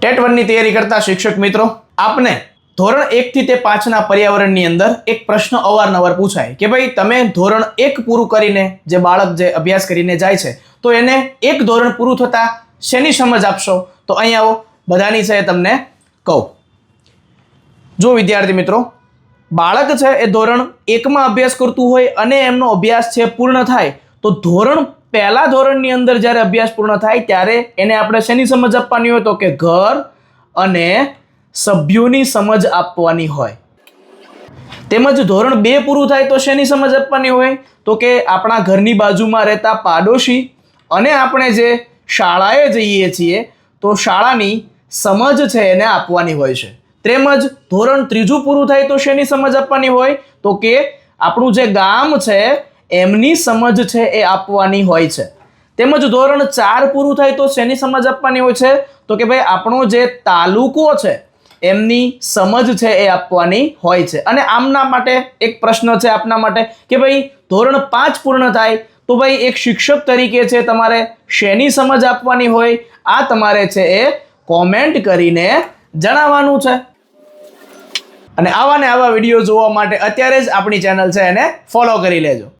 TET 1 ની તૈયારી કરતા શિક્ષક મિત્રો, આપને ધોરણ 1 થી તે 5 ના પર્યાવરણની અંદર એક પ્રશ્ન અવારનવાર પૂછાય કે ભાઈ તમે ધોરણ 1 પૂરું કરીને જે બાળક જે અભ્યાસ કરીને જાય છે તો એને એક ધોરણ પૂરું થતા શેની સમજ આપશો? તો અહીં આવો, બધાની છે તમને કહું. જો વિદ્યાર્થી મિત્રો, બાળક છે એ ધોરણ 1 માં અભ્યાસ કરતું હોય અને એમનો અભ્યાસ છે પૂર્ણ થાય તો પહેલા ધોરણની અંદર જ્યારે અભ્યાસ પૂર્ણ થાય ત્યારે એને આપણે શેની સમજ આપવાની હોય? તો કે ઘર અને સભ્યોની સમજ આપવાની હોય. તેમજ ધોરણ 2 પૂરું થાય તો શેની સમજ આપવાની હોય? તો કે આપણા ઘરની બાજુમાં રહેતા પાડોશી અને આપણે જે શાળાએ જઈએ છીએ તો શાળાની સમજ છે એને આપવાની હોય છે. તેમજ ધોરણ 3 પૂરું થાય તો શેની સમજ આપવાની હોય? તો કે આપણું જે ગામ છે એમની સમજ છે એ આપવાની હોય છે. તેમજ ધોરણ 4 પૂરું થાય તો શેની સમજ આપવાની હોય છે? તો કે ભાઈ આપણો જે તાલુકો છે એમની સમજ છે એ આપવાની હોય છે. અને આમના માટે એક પ્રશ્ન છે આપના માટે કે ભાઈ ધોરણ 5 પૂર્ણ થાય તો ભાઈ એક શિક્ષક તરીકે છે તમારે શેની સમજ આપવાની હોય? આ તમારે છે એ કોમેન્ટ કરીને જણાવવાનું છે. અને આવા વિડીયો જોવા માટે અત્યારે જ આપણી ચેનલ છે એને ફોલો કરી લેજો.